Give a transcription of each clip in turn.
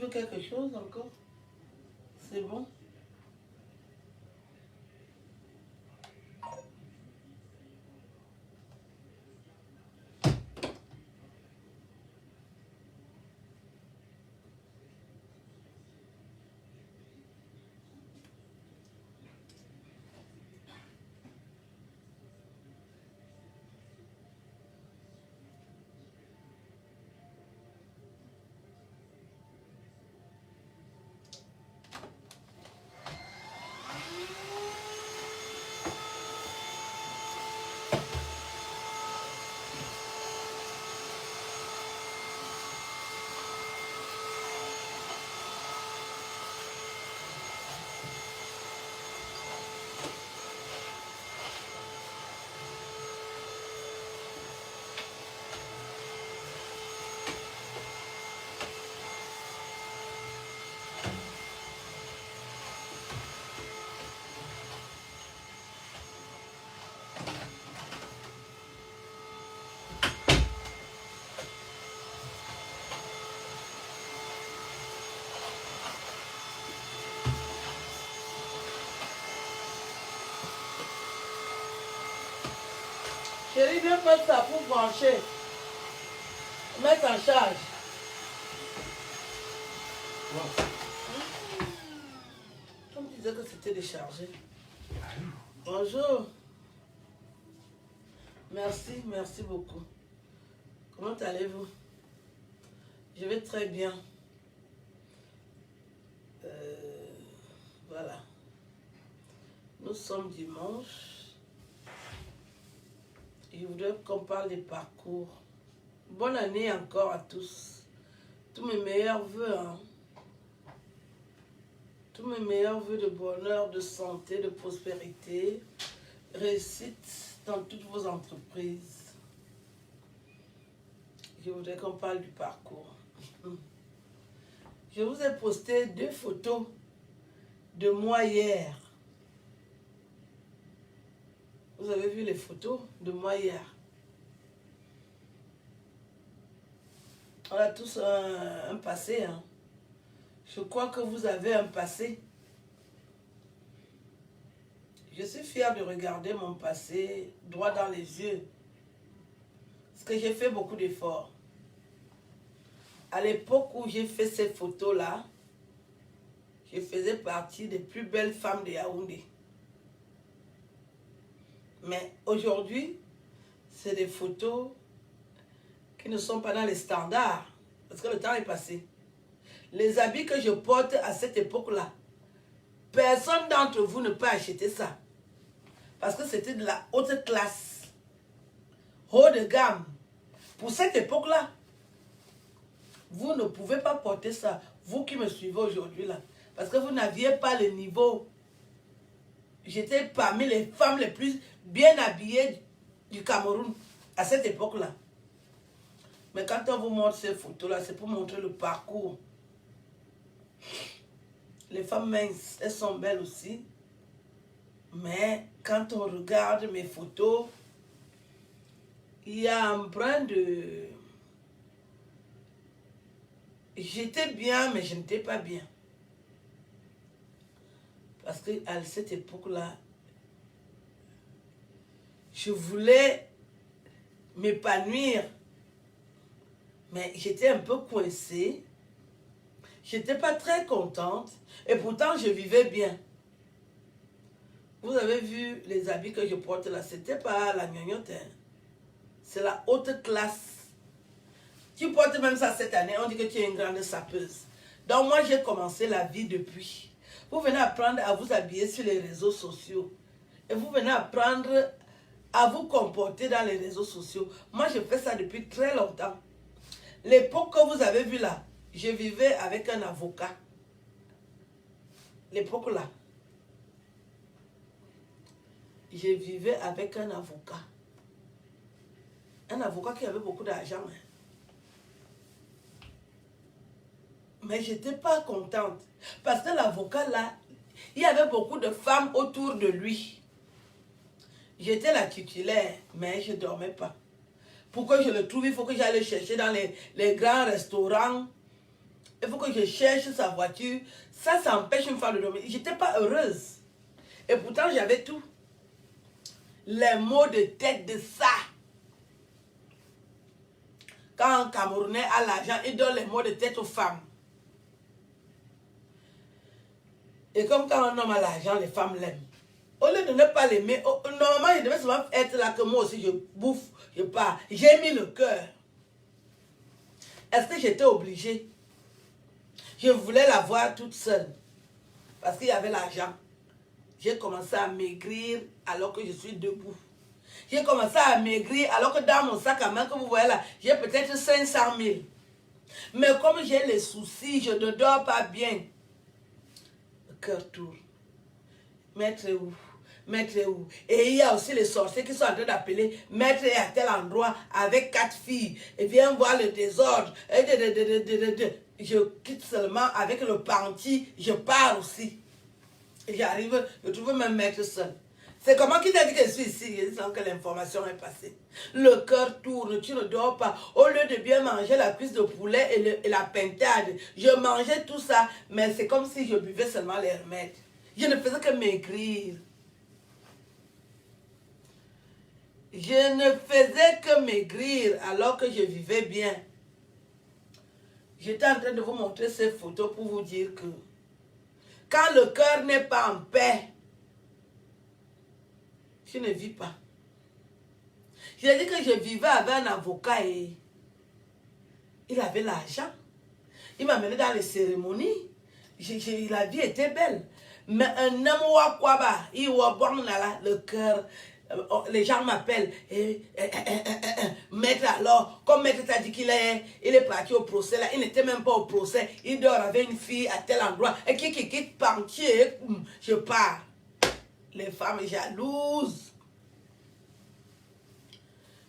veux quelque chose encore? C'est bon? Chérie, viens mettre ça pour brancher. Mettre en charge. Ouais. Comme tu disais que c'était déchargé. Bonjour. Merci, merci beaucoup. Comment allez-vous? Je vais très bien. Voilà. Nous sommes dimanche. Je voudrais qu'on parle des parcours. Bonne année encore à tous. Tous mes meilleurs vœux. Hein. Tous mes meilleurs vœux de bonheur, de santé, de prospérité, réussite dans toutes vos entreprises. Je voudrais qu'on parle du parcours. Je vous ai posté 2 photos de moi hier. Vous avez vu les photos de moi hier? On a tous un passé. Hein. Je crois que vous avez un passé. Je suis fière de regarder mon passé droit dans les yeux. Parce que j'ai fait beaucoup d'efforts. À l'époque où j'ai fait ces photos-là, je faisais partie des plus belles femmes de Yaoundé. Mais aujourd'hui, c'est des photos qui ne sont pas dans les standards. Parce que le temps est passé. Les habits que je porte à cette époque-là, personne d'entre vous ne peut acheter ça. Parce que c'était de la haute classe. Haut de gamme. Pour cette époque-là, vous ne pouvez pas porter ça. Vous qui me suivez aujourd'hui là. Parce que vous n'aviez pas le niveau. J'étais parmi les femmes les plus bien habillées du Cameroun à cette époque-là. Mais quand on vous montre ces photos-là, c'est pour montrer le parcours. Les femmes minces, elles sont belles aussi. Mais quand on regarde mes photos, il y a un brin de... J'étais bien, mais je n'étais pas bien. Parce qu'à cette époque-là, je voulais m'épanouir. Mais j'étais un peu coincée. J'étais pas très contente. Et pourtant, je vivais bien. Vous avez vu les habits que je porte là. C'était pas la gnognotte. Hein. C'est la haute classe. Tu portes même ça cette année. On dit que tu es une grande sapeuse. Donc moi, j'ai commencé la vie depuis. Vous venez apprendre à vous habiller sur les réseaux sociaux. Et vous venez apprendre à vous comporter dans les réseaux sociaux. Moi, je fais ça depuis très longtemps. L'époque que vous avez vue là, je vivais avec un avocat. L'époque là. Je vivais avec un avocat. Un avocat qui avait beaucoup d'argent. Hein. Mais je n'étais pas contente. Parce que l'avocat là, il y avait beaucoup de femmes autour de lui. J'étais la titulaire, mais je ne dormais pas. Pour que je le trouve, il faut que j'aille chercher dans les grands restaurants Il faut que je cherche sa voiture. Ça empêche une femme de dormir. Je n'étais pas heureuse. Et pourtant, j'avais tout. Les maux de tête de ça. Quand un Camerounais a l'argent, il donne les maux de tête aux femmes. Et comme quand un homme a l'argent, les femmes l'aiment. Au lieu de ne pas l'aimer, normalement, il devait seulement être là que moi aussi, je bouffe, je pars. J'ai mis le cœur. Est-ce que j'étais obligée? Je voulais la voir toute seule. Parce qu'il y avait l'argent. J'ai commencé à maigrir alors que je suis debout. J'ai commencé à maigrir alors que dans mon sac à main que vous voyez là, j'ai peut-être 500 000. Mais comme j'ai les soucis, je ne dors pas bien. Le cœur tourne. Maître est où? Maître est où? Et il y a aussi les sorciers qui sont en train d'appeler. Maître est à tel endroit avec 4 filles. Et viens voir le désordre. Je quitte seulement avec le panty. Je pars aussi. Et j'arrive, je trouve même maître seul. C'est comment qui t'a dit que je suis ici? Sans que l'information est passée. Le cœur tourne, tu ne dors pas. Au lieu de bien manger la cuisse de poulet et la pintade, je mangeais tout ça, mais c'est comme si je buvais seulement les remèdes. Je ne faisais que maigrir. Je ne faisais que maigrir alors que je vivais bien. J'étais en train de vous montrer ces photos pour vous dire que quand le cœur n'est pas en paix, je ne vis pas. J'ai dit que je vivais avec un avocat et il avait l'argent. Il m'a mené dans les cérémonies. La vie était belle. Mais un homme quoi il le cœur. Les gens m'appellent. Maître alors, comme maître t'a dit il est parti au procès là, il n'était même pas au procès. Il dort avec une fille à tel endroit. Et qui pentier, je pars. Les femmes jalouses.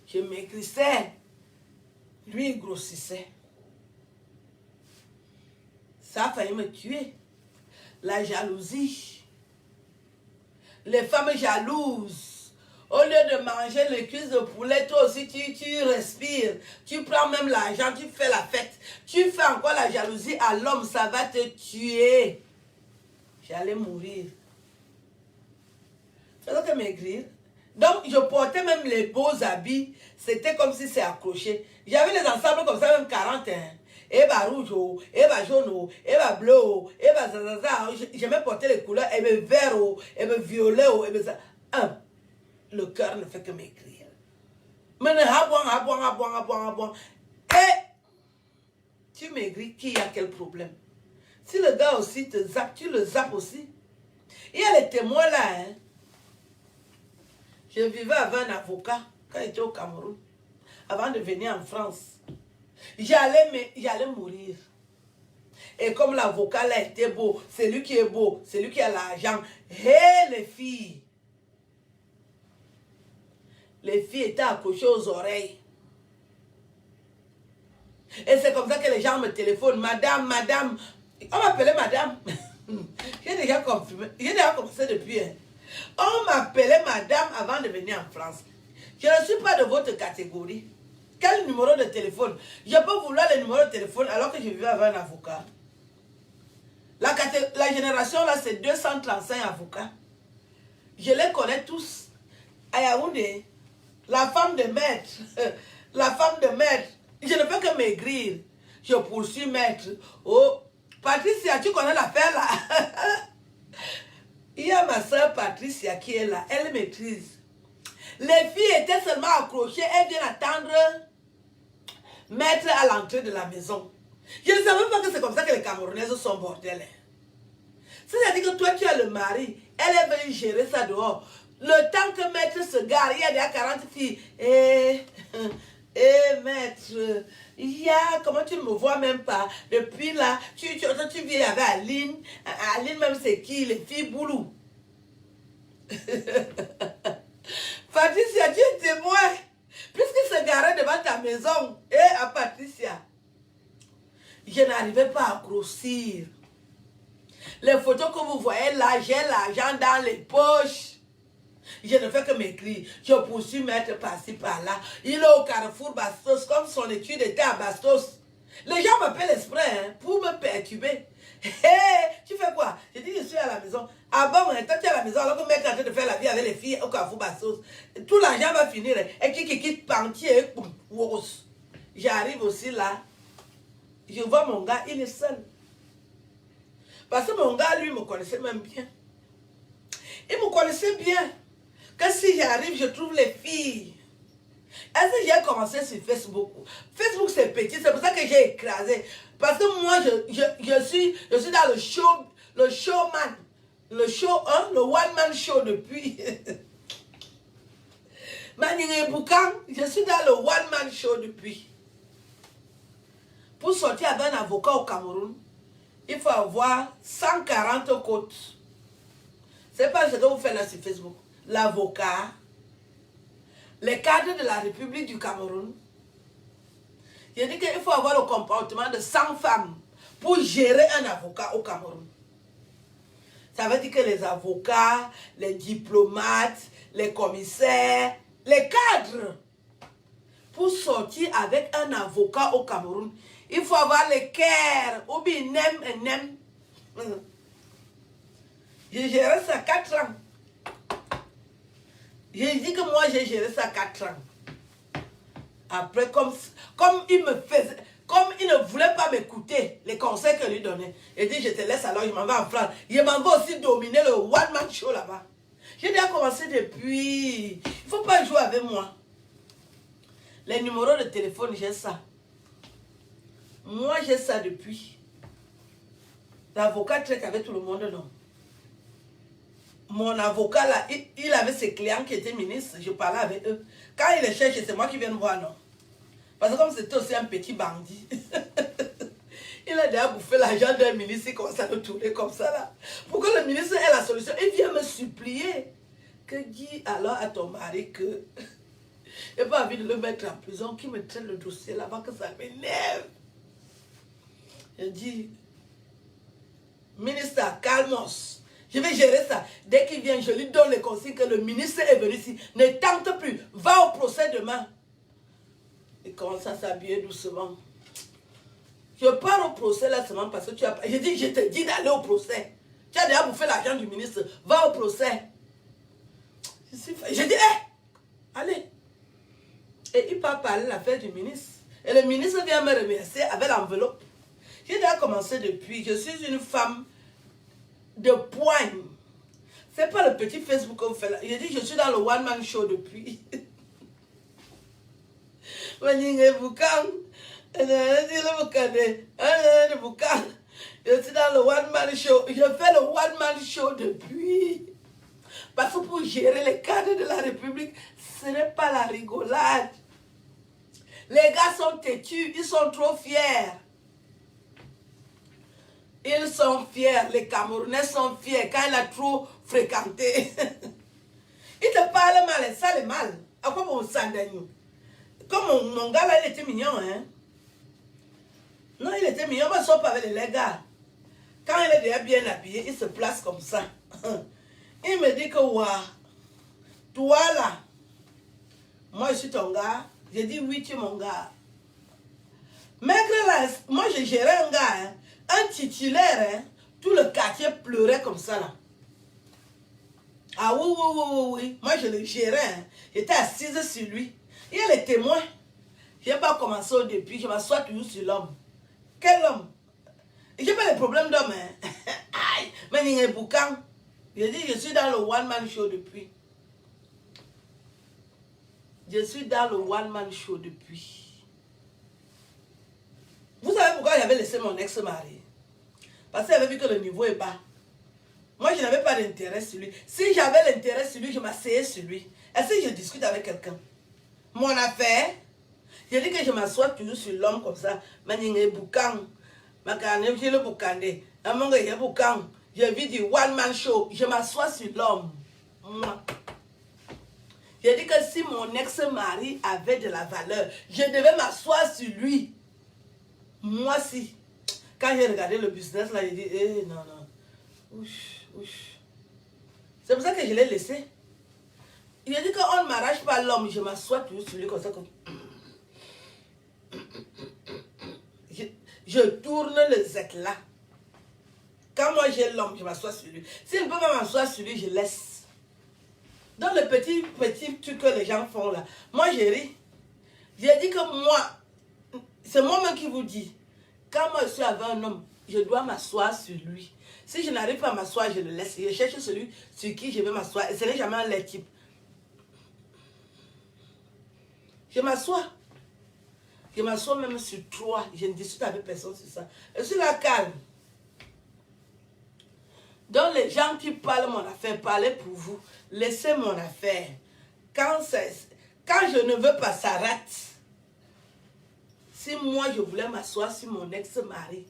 Je maigrissais. Lui, il grossissait. Ça a failli me tuer. La jalousie. Les femmes jalouses. Au lieu de manger les cuisses de poulet, toi aussi, tu respires. Tu prends même l'argent, tu fais la fête. Tu fais encore la jalousie à l'homme, ça va te tuer. J'allais mourir. Je faisais que maigrir. Donc, je portais même les beaux habits. C'était comme si c'est accroché. J'avais les ensembles comme ça, même 40. Et bah rouge, et bah jaune, et bah bleu, et bah zazaza. J'aimais porter les couleurs, et bah vert, et bah violet, et bah ça. Le cœur ne fait que maigrir. Mais et tu maigris, qui a quel problème? Si le gars aussi te zappe, tu le zappes aussi. Il y a les témoins là, hein. Je vivais avec un avocat quand j'étais au Cameroun, avant de venir en France. J'allais mourir. Et comme l'avocat là était beau, c'est lui qui est beau, c'est lui qui a l'argent. Hé les filles! Les filles étaient accrochées aux oreilles. Et c'est comme ça que les gens me téléphonent. Madame, madame. On m'appelait madame. J'ai déjà confirmé. J'ai déjà commencé depuis. On m'appelait madame avant de venir en France. Je ne suis pas de votre catégorie. Quel numéro de téléphone? Je peux vouloir le numéro de téléphone alors que je vivais avec un avocat. La génération là, c'est 235 avocats. Je les connais tous. À Yaoundé, la femme de maître, la femme de maître, je ne peux que maigrir. Je poursuis maître. Oh, Patricia, tu connais l'affaire là? Il y a ma soeur Patricia qui est là, elle maîtrise. Les filles étaient seulement accrochées, elles viennent attendre maître à l'entrée de la maison. Je ne savais pas que c'est comme ça que les Camerounaises sont bordel. C'est-à-dire que toi tu as le mari, elle veut gérer ça dehors. Le temps que maître se gare, il y a déjà 40 filles. Maître, comment tu ne me vois même pas? Depuis là, tu viens avec Aline. Aline même c'est qui? Les filles boulou. Patricia, tu es témoin. Puisqu'il se garait devant ta maison. À Patricia. Je n'arrivais pas à grossir. Les photos que vous voyez là, j'ai l'argent dans les poches. Je ne fais que m'écrire. Je poursuis maître par-ci, par-là. Il est au Carrefour Bastos, comme son étude était à Bastos. Les gens m'appellent exprès hein, pour me perturber. Hey, tu fais quoi? Je dis, je suis à la maison. Ah bon, toi tu es à la maison alors que le mec est en train de faire la vie avec les filles au Carrefour Bassos. Tout l'argent va finir. Et qui pentier. J'arrive aussi là. Je vois mon gars, il est seul. Parce que mon gars, lui, me connaissait même bien. Il me connaissait bien. Que si j'arrive, je trouve les filles. Est-ce que j'ai commencé sur Facebook? Facebook, c'est petit, c'est pour ça que j'ai écrasé. Parce que moi, je suis dans le showman. Le show, hein, le one-man show depuis. Maningé Boukan, je suis dans le one-man show depuis. Pour sortir avec un avocat au Cameroun, il faut avoir 140 côtes. C'est pas ce que vous faites là sur Facebook. L'avocat, les cadres de la République du Cameroun. Je dis qu'il faut avoir le comportement de 100 femmes pour gérer un avocat au Cameroun. Ça veut dire que les avocats, les diplomates, les commissaires, les cadres, pour sortir avec un avocat au Cameroun, il faut avoir le cœur, ou bien nem. J'ai géré ça 4 ans. J'ai dit que moi j'ai géré ça 4 ans. Après, comme il me faisait, comme il ne voulait pas m'écouter, les conseils que lui donnait, il dit je te laisse alors, je m'en vais en France. Il m'en va aussi dominer le one-man show là-bas. J'ai déjà commencé depuis. Il ne faut pas jouer avec moi. Les numéros de téléphone, j'ai ça. Moi, j'ai ça depuis. L'avocat traite avec tout le monde, non. Mon avocat, là, il avait ses clients qui étaient ministres. Je parlais avec eux. Quand il les cherche, c'est moi qui viens me voir, non. Parce que comme c'était aussi un petit bandit, il a déjà bouffé l'argent d'un ministre, il commence à le tourner comme ça, là. Pour que le ministre ait la solution, il vient me supplier. Que dis alors à ton mari que il n'a pas envie de le mettre en prison, qu'il me traite le dossier là-bas, que ça m'énerve. Je dis, ministre, calmos. Je vais gérer ça. Dès qu'il vient, je lui donne les consignes que le ministre est venu ici. Ne tente plus. Va au procès demain. Il commence à s'habiller doucement. Je pars au procès là seulement parce que tu as... Je dis, je te dis d'aller au procès. Tu as déjà bouffé l'argent du ministre. Va au procès. Je dis, hé, allez. Et il part parler l'affaire du ministre. Et le ministre vient me remercier avec l'enveloppe. J'ai déjà commencé depuis. Je suis une femme de poigne. C'est pas le petit Facebook que vous faites là. J'ai dit, je suis dans le one-man show depuis. Je suis dans le one-man show. Je fais le one-man show depuis. Parce que pour gérer les cadres de la République, ce n'est pas la rigolade. Les gars sont têtus, ils sont trop fiers. Ils sont fiers, les Camerounais sont fiers quand il a trop fréquenté. Ils te parlent mal, ça le mal. À quoi on s'en donne? Comme mon gars là, il était mignon, hein. Non, il était mignon, mais sauf avec les gars. Quand il est déjà bien habillé, il se place comme ça. Il me dit que, waouh, toi là, moi je suis ton gars. J'ai dit, oui, tu es mon gars. Maigre là, moi je gérais un gars, hein, un titulaire, hein, tout le quartier pleurait comme ça là. Ah oui. Moi je le gérais, hein. J'étais assise sur lui. Il y a les témoins. Je n'ai pas commencé au début, je m'assois toujours sur l'homme. Quel homme? J'ai pas de problème d'homme, hein. Aïe, mais il y a un boucan. Je dis, je suis dans le one-man show depuis. Je suis dans le one-man show depuis. Vous savez pourquoi j'avais laissé mon ex-mari? Parce qu'il avait vu que le niveau est bas. Moi, je n'avais pas d'intérêt sur lui. Si j'avais l'intérêt sur lui, je m'asseyais sur lui. Est-ce que je discute avec quelqu'un? Mon affaire, je dis que je m'assois toujours sur l'homme comme ça. Je vis du one-man show. Je m'assois sur l'homme. Je dis que si mon ex-mari avait de la valeur, je devais m'asseoir sur lui. Moi, si. Quand j'ai regardé le business, là, j'ai dit, eh, non. C'est pour ça que je l'ai laissé. Il a dit qu'on ne m'arrache pas l'homme, je m'assois toujours sur lui comme ça. Comme... Je tourne le Z là. Quand moi j'ai l'homme, je m'assois sur lui. S'il ne peut pas m'asseoir sur lui, je laisse. Dans le petit truc que les gens font là, moi j'ai ri. J'ai dit que moi, c'est moi-même qui vous dis, quand moi je suis avec un homme, je dois m'asseoir sur lui. Si je n'arrive pas à m'asseoir, je le laisse. Je cherche celui sur qui je vais m'asseoir. Et ce n'est jamais un lait type. Je m'assois. Je m'assois même sur toi. Je ne discute avec personne sur ça. Je suis là calme. Donc les gens qui parlent mon affaire, parlez pour vous. Laissez mon affaire. Quand je ne veux pas, ça rate. Si moi je voulais m'asseoir sur mon ex-mari,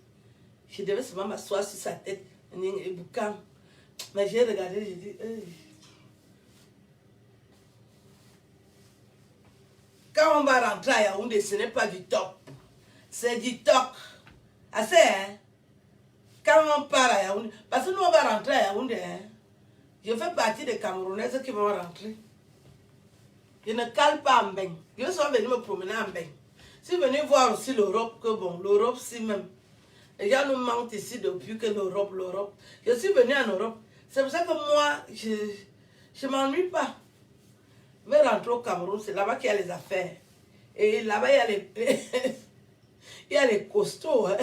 je devais seulement m'asseoir sur sa tête. Mais j'ai regardé, j'ai dit... Quand on va rentrer à Yaoundé, ce n'est pas du top. C'est du toc. Assez, hein? Quand on part à Yaoundé, parce que nous on va rentrer à Yaoundé, hein? Je fais partie des Camerounaises qui vont rentrer. Je ne cale pas en bain. Je suis venu me promener en bain. Je suis venu voir aussi l'Europe, que bon, l'Europe si même. Les gens nous mentent ici depuis que l'Europe. Je suis venu en Europe. C'est pour ça que moi, je ne m'ennuie pas. Je vais rentrer au Cameroun, c'est là-bas qu'il y a les affaires. Et là-bas, il y a les, il y a les costauds. Hein.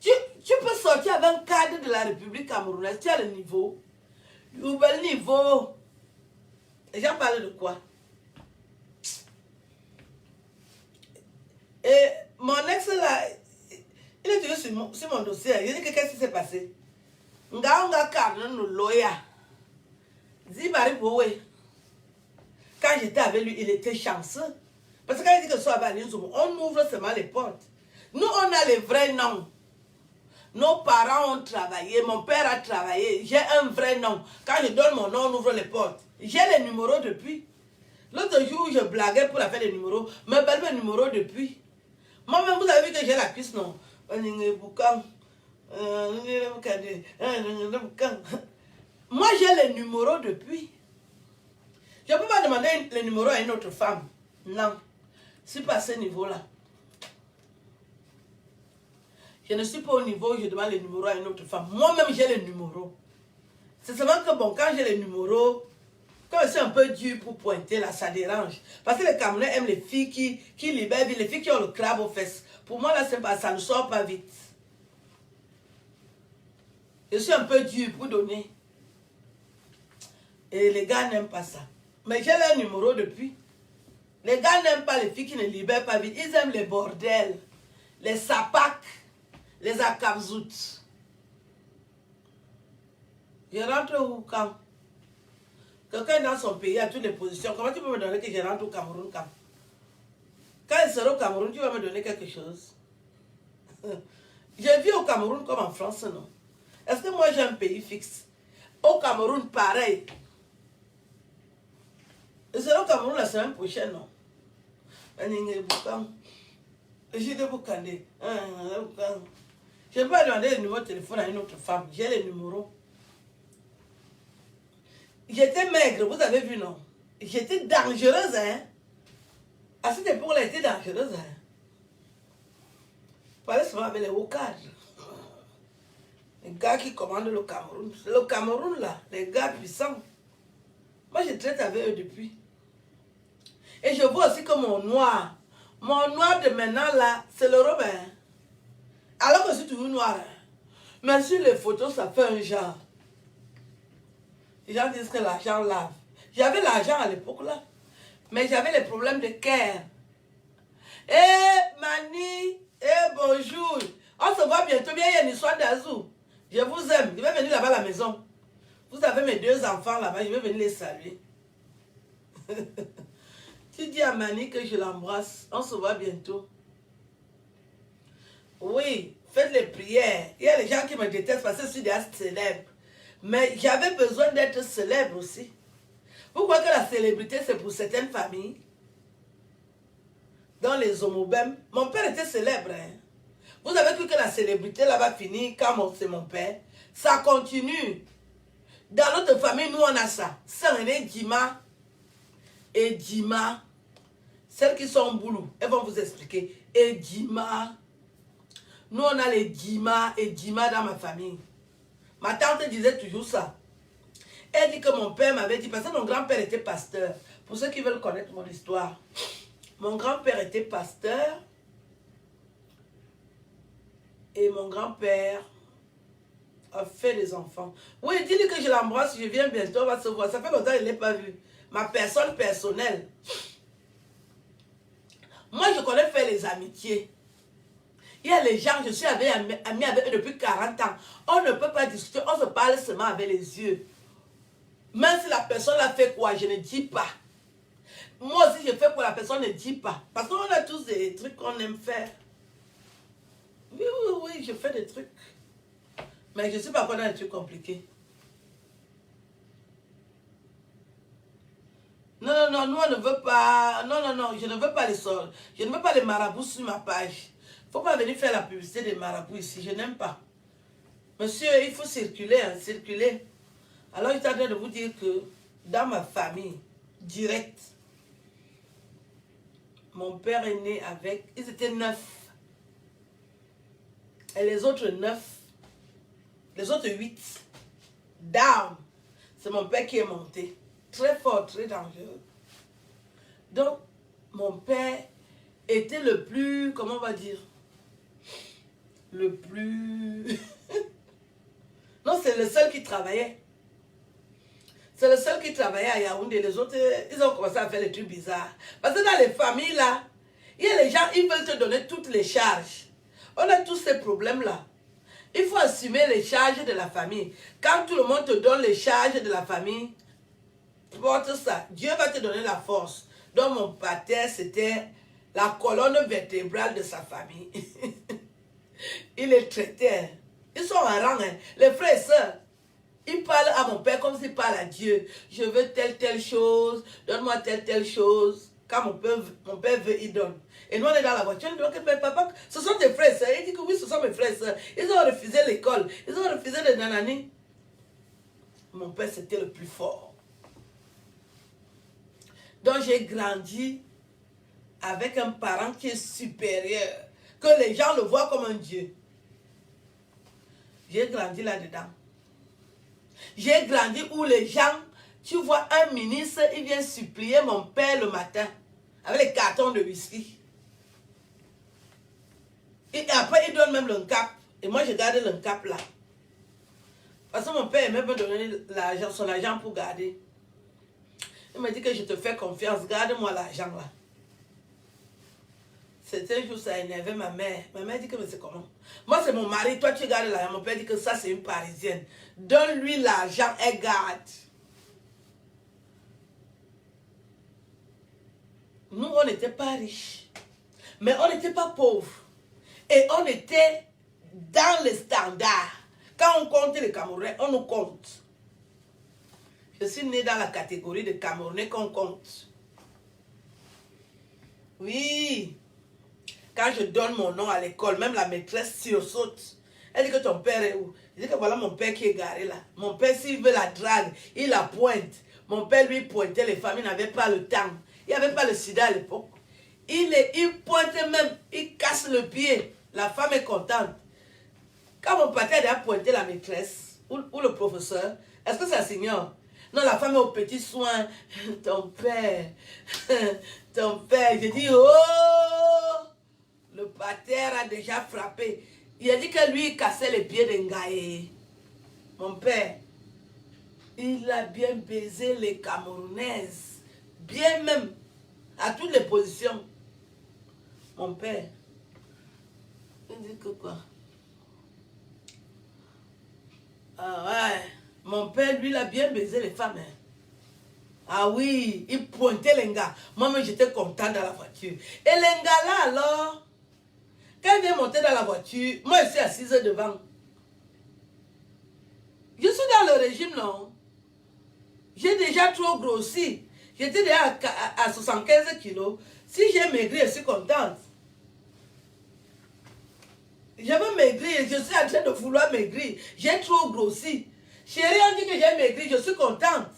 Tu peux sortir avec un cadre de la République camerounaise, tu as le niveau. Le bel niveau. Les gens parlent de quoi? Et mon ex là, il est toujours sur mon dossier. Il dit que qu'est-ce qui s'est passé? Nga karne no loya. Zibari Bowe. Quand j'étais avec lui, il était chanceux. Parce que quand il dit que soit à on ouvre seulement les portes. Nous, on a les vrais noms. Nos parents ont travaillé, mon père a travaillé. J'ai un vrai nom. Quand je donne mon nom, on ouvre les portes. J'ai les numéros depuis. L'autre jour, je blaguais pour la faire les numéros. Mais belle numéro depuis. Moi-même, vous avez vu que j'ai la cuisse, non? Moi, j'ai les numéros depuis. Je ne peux pas demander les numéros à une autre femme. Non. Je ne suis pas à ce niveau-là. Je ne suis pas au niveau où je demande les numéros à une autre femme. Moi-même, j'ai les numéros. C'est seulement que, bon, quand j'ai les numéros, quand c'est un peu dur pour pointer, là, ça dérange. Parce que les Camerounais aiment les filles qui libèrent, les filles qui ont le crabe aux fesses. Pour moi, là, pas, ça ne sort pas vite. Je suis un peu dur pour donner. Et les gars n'aiment pas ça. Mais j'ai les numéros depuis. Les gars n'aiment pas les filles qui ne libèrent pas vite. Ils aiment les bordels, les sapacs, les akabzout. Je rentre où quand? Quelqu'un dans son pays a toutes les positions. Comment tu peux me donner que je rentre au Cameroun quand? Quand il sera au Cameroun, tu vas me donner quelque chose. Je vis au Cameroun comme en France, non? Est-ce que moi j'ai un pays fixe? Au Cameroun, pareil. Je serai au Cameroun la semaine prochaine, non? J'ai des boucandés. Je ne vais pas demander le numéro de téléphone à une autre femme. J'ai les numéros. J'étais maigre, vous avez vu, non? J'étais dangereuse, hein? À cette époque-là, j'étais dangereuse, hein? Je parlais souvent avec les hauts cadres. Les gars qui commandent le Cameroun. Le Cameroun, là, les gars puissants. Moi, je traite avec eux depuis. Et je vois aussi que mon noir de maintenant, là, c'est le Robin. Alors que je suis toujours noir. Hein? Mais sur les photos, ça fait un genre. Les gens disent que l'argent lave. J'avais l'argent à l'époque là. Mais j'avais les problèmes de cœur. Eh, Mani, eh, bonjour. On se voit bientôt. Bien, il y a une histoire d'Azou. Je vous aime. Je vais venir là-bas à la maison. Vous avez mes 2 enfants là-bas. Je vais venir les saluer. Tu dis à Mani que je l'embrasse. On se voit bientôt. Oui, faites les prières. Il y a des gens qui me détestent parce que je suis déjà célèbre. Mais j'avais besoin d'être célèbre aussi. Pourquoi que la célébrité, c'est pour certaines familles? Dans les homobèmes, mon père était célèbre. Hein? Vous avez cru que la célébrité là va finir quand c'est mon père? Ça continue. Dans notre famille, nous on a ça. Sané Dima et Dima. Celles qui sont boulou, elles vont vous expliquer. Et Dima. Nous, on a les Djima et Djima dans ma famille. Ma tante disait toujours ça. Elle dit que mon père m'avait dit, parce que mon grand-père était pasteur. Pour ceux qui veulent connaître mon histoire. Mon grand-père était pasteur. Et mon grand-père a fait des enfants. Oui, dis-lui que je l'embrasse, je viens bientôt, on va se voir. Ça fait longtemps que je ne l'ai pas vu. Ma personne personnelle. Moi, je connais faire les amitiés. Il y a les gens, je suis ami avec eux depuis 40 ans. On ne peut pas discuter, on se parle seulement avec les yeux. Même si la personne a fait quoi, je ne dis pas. Moi aussi, je fais quoi, la personne ne dit pas. Parce qu'on a tous des trucs qu'on aime faire. Oui, oui, oui, je fais des trucs. Mais je ne sais pas quoi dans des trucs compliqués. Non, non, non, nous on ne veut pas. Non, non, non, je ne veux pas les sorts. Je ne veux pas les marabouts sur ma page. Il ne faut pas venir faire la publicité des marabouts ici. Je n'aime pas. Monsieur, il faut circuler, hein, circuler. Alors, je suis en train de vous dire que dans ma famille, direct, mon père est né avec. Ils étaient 9. Et les autres 9, les autres 8, down. C'est mon père qui est monté. Très fort, très dangereux. Donc, mon père était le plus, comment on va dire, le plus... Non, c'est le seul qui travaillait. C'est le seul qui travaillait à Yaoundé. Les autres, ils ont commencé à faire des trucs bizarres. Parce que dans les familles, là, il y a les gens, ils veulent te donner toutes les charges. On a tous ces problèmes-là. Il faut assumer les charges de la famille. Quand tout le monde te donne les charges de la famille, porte ça. Dieu va te donner la force. Donc mon pater, c'était la colonne vertébrale de sa famille. Il les traitait. Ils sont en rang, hein. Les frères et sœurs. Ils parlent à mon père comme s'ils parlent à Dieu. Je veux telle chose, donne-moi telle chose. Quand mon père veut, il donne. Et nous, on est dans la voiture, on dit, mais papa, ce sont tes frères et sœurs. Il dit que oui, ce sont mes frères et sœurs. Ils ont refusé l'école. Ils ont refusé les nanani. Mon père, c'était le plus fort. Donc, j'ai grandi avec un parent qui est supérieur. Que les gens le voient comme un Dieu. J'ai grandi là-dedans. J'ai grandi où les gens, tu vois un ministre, il vient supplier mon père le matin avec les cartons de whisky. Et après, il donne même le cap. Et moi, je garde le cap là. Parce que mon père aimait me donner son argent pour garder. Il m'a dit que je te fais confiance, garde-moi l'argent là. C'était un jour, ça énervait ma mère. Ma mère dit que mais c'est comment? Moi, c'est mon mari, toi tu gardes l'argent. Mon père dit que ça, c'est une Parisienne. Donne-lui l'argent, elle garde. Nous, on n'était pas riches. Mais on n'était pas pauvres. Et on était dans les standards. Quand on compte les Camerounais, on nous compte. Je suis née dans la catégorie de Camerounais qu'on compte. Oui. Quand je donne mon nom à l'école, même la maîtresse sursaute. Elle dit que ton père est où? Je dis que voilà mon père qui est garé là. Mon père, s'il veut la drague, il la pointe. Mon père lui pointait, les familles n'avaient pas le temps. Il n'y avait pas le sida à l'époque. Il pointe même, il casse le pied. La femme est contente. Quand mon père a pointé la maîtresse ou le professeur, est-ce que ça s'ignore? Non, la femme est au petit soin. Ton père, ton père. Je dis, oh! Le pater a déjà frappé. Il a dit que lui, il cassait les pieds d'Ngaye. Mon père, il a bien baisé les Camerounaises. Bien même. À toutes les positions. Mon père. Il dit que quoi? Ah ouais. Mon père, lui, il a bien baisé les femmes. Hein. Ah oui, il pointait les gars. Moi-même, j'étais content dans la voiture. Et les gars là, alors... Quand il vient monter dans la voiture, moi je suis assise devant. Je suis dans le régime, non? J'ai déjà trop grossi. J'étais déjà à 75 kilos. Si j'ai maigri, je suis contente. Je veux maigrir, je suis en train de vouloir maigrir. J'ai trop grossi. Chérie, on dit que j'ai maigri, je suis contente.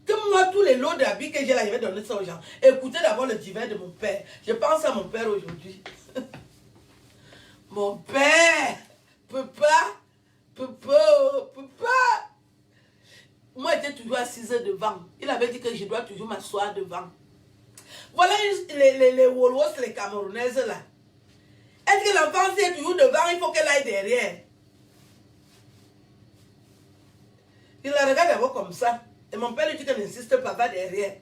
Que moi, tous les lots d'habits que j'ai là, je vais donner ça aux gens. Écoutez d'abord le divin de mon père. Je pense à mon père aujourd'hui. Mon père peut pas. Moi, j'étais toujours assise devant. Il avait dit que je dois toujours m'asseoir devant. Voilà les Wolwos, les Camerounaises là. Est-ce que l'enfant, si elle est toujours devant, il faut qu'elle aille derrière? Il la regarde d'abord comme ça. Et mon père lui dit qu'elle n'insiste pas, va derrière.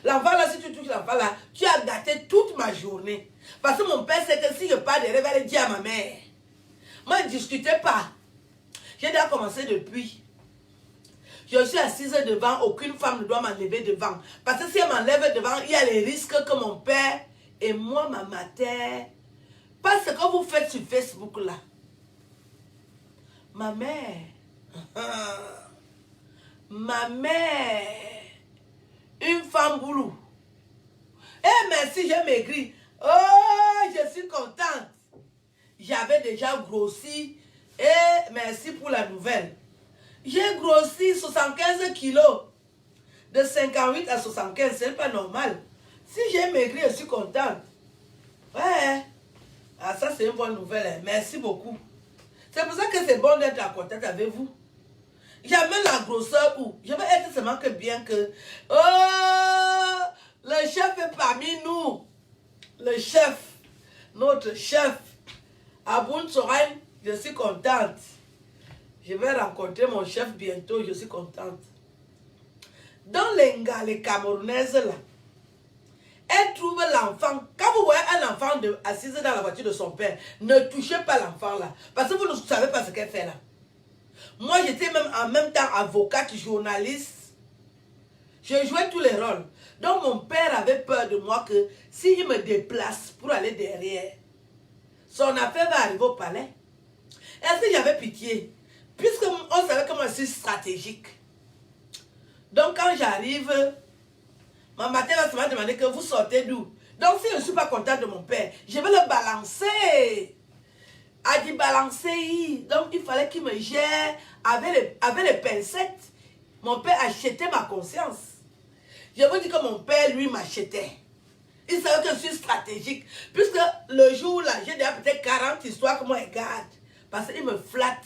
L'enfant là, si tu touches l'enfant là, tu as gâté toute ma journée. Parce que mon père sait que si je pars derrière, il va le dire à ma mère. Moi, je ne discutais pas. J'ai déjà commencé depuis. Je suis assise devant, aucune femme ne doit m'enlever devant. Parce que si elle m'enlève devant, il y a les risques que mon père et moi, ma mère, parce que vous faites sur Facebook là. Ma mère, ma mère, une femme boulot. Eh merci, j'ai maigri. Oh, je suis contente. J'avais déjà grossi. Et merci pour la nouvelle. J'ai grossi 75 kilos. De 58 à 75, c'est pas normal. Si j'ai maigri, je suis contente. Ouais. Ah, ça, c'est une bonne nouvelle. Hein. Merci beaucoup. C'est pour ça que c'est bon d'être en contact avec vous. J'amène la grosseur où je veux être seulement que bien que... Oh, le chef est parmi nous. Le chef. Notre chef. Aboun Soraïm, je suis contente. Je vais rencontrer mon chef bientôt, je suis contente. Dans les Camerounaises là, elle trouve l'enfant. Quand vous voyez un enfant assise dans la voiture de son père, ne touchez pas l'enfant là. Parce que vous ne savez pas ce qu'elle fait là. Moi, j'étais même en même temps avocate, journaliste. Je jouais tous les rôles. Donc, mon père avait peur de moi que s'il me déplace pour aller derrière, son affaire va arriver au palais. Est-ce que j'avais pitié? Puisqu'on savait que moi, je suis stratégique. Donc, quand j'arrive, ma mère va se demander que vous sortez d'où? Donc, si je ne suis pas contente de mon père, je vais le balancer. A dit balancer. Donc, il fallait qu'il me gère avec les pincettes. Mon père achetait ma conscience. Je vous dis que mon père, lui, m'achetait. Il savait que je suis stratégique. Puisque le jour là, j'ai déjà peut-être 40 histoires que moi, il garde. Parce qu'il me flatte.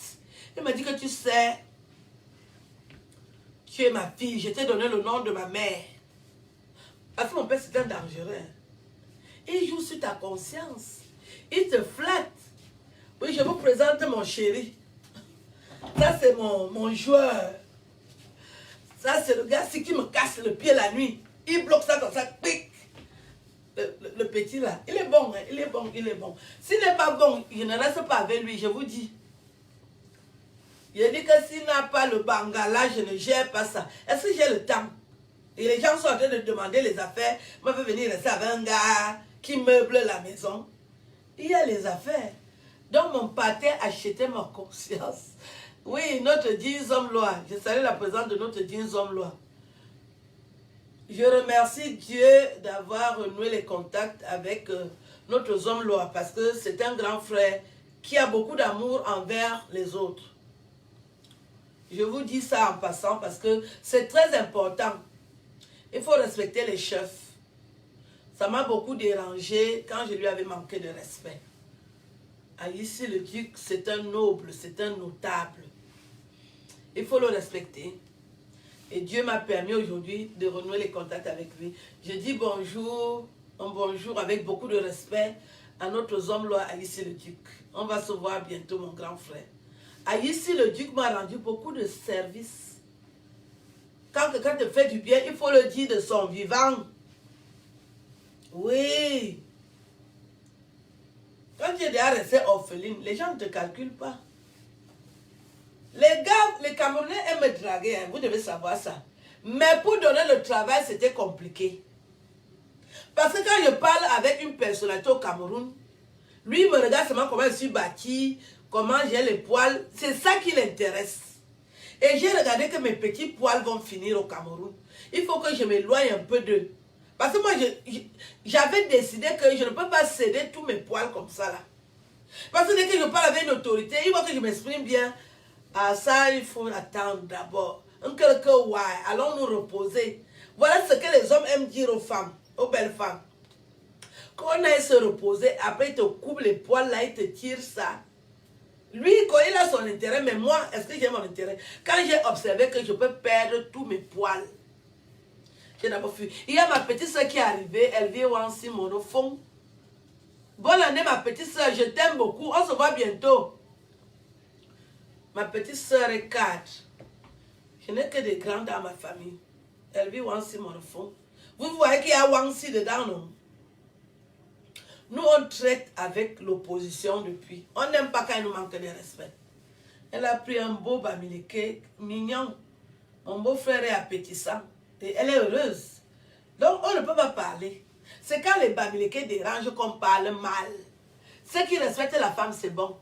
Il me dit que tu sais, tu es ma fille. Je t'ai donné le nom de ma mère. Parce que mon père, c'est un dangereux. Il joue sur ta conscience. Il te flatte. Oui, je vous présente mon chéri. Ça, c'est mon joueur. Ça, c'est le gars qui me casse le pied la nuit. Il bloque ça comme ça. Pic. Le petit là. Il est bon, hein? Il est bon, il est bon. S'il n'est pas bon, je ne reste pas avec lui, je vous dis. Je dis que s'il n'a pas le bangala, je ne gère pas ça. Est-ce que j'ai le temps? Et les gens sont en train de demander les affaires. Moi, je vais venir rester avec un gars qui meuble la maison. Il y a les affaires. Donc, mon pâté achetait ma conscience. Oui, notre 10 hommes loi. Je salue la présence de notre 10 hommes loi. Je remercie Dieu d'avoir renoué les contacts avec notre homme loi parce que c'est un grand frère qui a beaucoup d'amour envers les autres. Je vous dis ça en passant parce que c'est très important. Il faut respecter les chefs. Ça m'a beaucoup dérangé quand je lui avais manqué de respect. Ici, le duc, c'est un noble, c'est un notable. Il faut le respecter. Et Dieu m'a permis aujourd'hui de renouer les contacts avec lui. Je dis bonjour, un bonjour avec beaucoup de respect à notre homme loi Aïssi le duc. On va se voir bientôt, mon grand frère. Aïssi le duc m'a rendu beaucoup de services. Quand quelqu'un te fait du bien, il faut le dire de son vivant. Oui. Quand tu es déjà resté orpheline, les gens ne te calculent pas. Les gars, les Camerounais aiment me draguer, hein, vous devez savoir ça. Mais pour donner le travail, c'était compliqué. Parce que quand je parle avec une personnalité au Cameroun, lui il me regarde seulement comment je suis bâtie, comment j'ai les poils. C'est ça qui l'intéresse. Et j'ai regardé que mes petits poils vont finir au Cameroun. Il faut que je m'éloigne un peu d'eux. Parce que moi, j'avais décidé que je ne peux pas céder tous mes poils comme ça là. Parce que dès que je parle avec une autorité, il faut que je m'exprime bien. Ah ça, il faut attendre d'abord. Allons nous reposer. Voilà ce que les hommes aiment dire aux femmes, aux belles femmes. Quand on aille se reposer, après il te coupe les poils là, il te tire ça. Lui, quand il a son intérêt, mais moi, est-ce que j'ai mon intérêt? Quand j'ai observé que je peux perdre tous mes poils, j'ai d'abord fui. Il y a ma petite soeur qui est arrivée, elle vit aussi mon fond. Bonne année, ma petite soeur, je t'aime beaucoup. On se voit bientôt. Ma petite soeur est 4. Je n'ai que des grands dans ma famille. Elle vit aussi mon fond. Vous voyez qu'il y a Wangsi dedans, non? Nous, on traite avec l'opposition depuis. On n'aime pas quand il nous manque de respect. Elle a pris un beau bamileke mignon. Mon beau-frère est appétissant. Et elle est heureuse. Donc, on ne peut pas parler. C'est quand les bamileke dérangent qu'on parle mal. Ceux qui respectent la femme, c'est bon.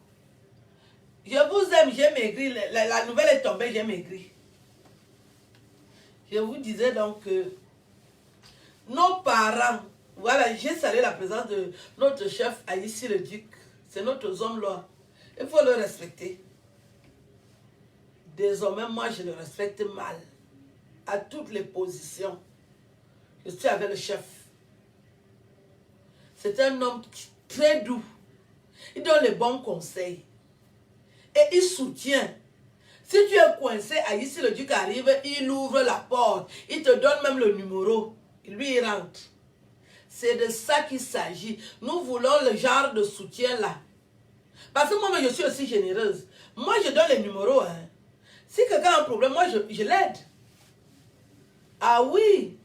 Je vous aime, j'ai maigri. La nouvelle est tombée, j'ai maigri. Je vous disais donc que nos parents, voilà, j'ai salué la présence de notre chef Aïssi le Duc. C'est notre homme-là. Il faut le respecter. Désormais, moi, je le respecte mal. À toutes les positions. Je suis avec le chef. C'est un homme très doux. Il donne les bons conseils. Et il soutient. Si tu es coincé, Aïssi le Duc arrive, il ouvre la porte. Il te donne même le numéro. Lui, il rentre. C'est de ça qu'il s'agit. Nous voulons le genre de soutien là. Parce que moi, je suis aussi généreuse. Moi, je donne les numéros. Hein. Si quelqu'un a un problème, moi, je l'aide. Ah oui.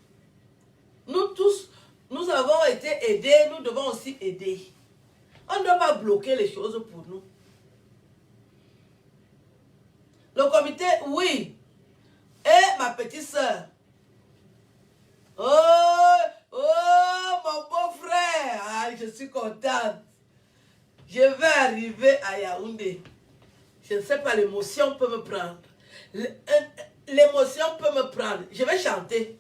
Nous tous, nous avons été aidés. Nous devons aussi aider. On ne doit pas bloquer les choses pour nous. Le comité, oui. Et ma petite soeur. Oh, mon beau-frère. Ah, je suis contente. Je vais arriver à Yaoundé. Je ne sais pas, l'émotion peut me prendre. L'émotion peut me prendre. Je vais chanter.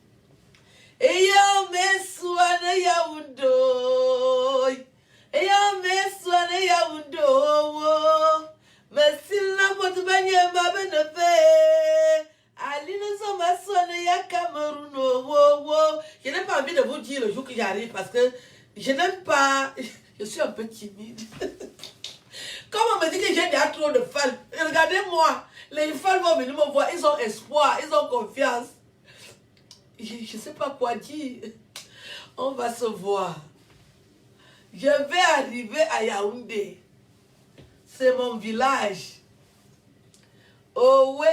Eyo me suane Yaoundo. Eyo me suane Yaoundo. Merci la pote banye ma benefe. Aline Zoma suane ya Cameroun. Je n'ai pas envie de vous dire le jour que j'arrive parce que je n'aime pas. Je suis un peu timide. Comme on me dit que j'ai déjà trop de fans, regardez-moi. Les fans vont venir me voir. Ils ont espoir, ils ont confiance. Je ne sais pas quoi dire. On va se voir. Je vais arriver à Yaoundé. C'est mon village. Owe,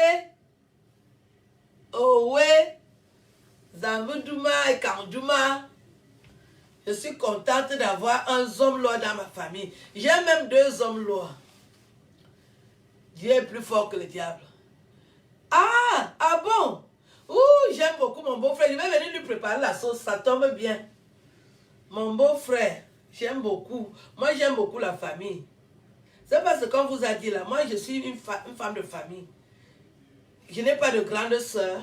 Zambodouma et Kandouma. Je suis contente d'avoir un homme-là dans ma famille. J'ai même 2 hommes-là. Dieu est plus fort que le diable. Ah bon? Ouh, j'aime beaucoup mon beau-frère. Je vais venir lui préparer la sauce, ça tombe bien. Mon beau-frère, j'aime beaucoup. Moi, j'aime beaucoup la famille. C'est parce que qu'on vous a dit là, moi, je suis une femme de famille. Je n'ai pas de grande sœur.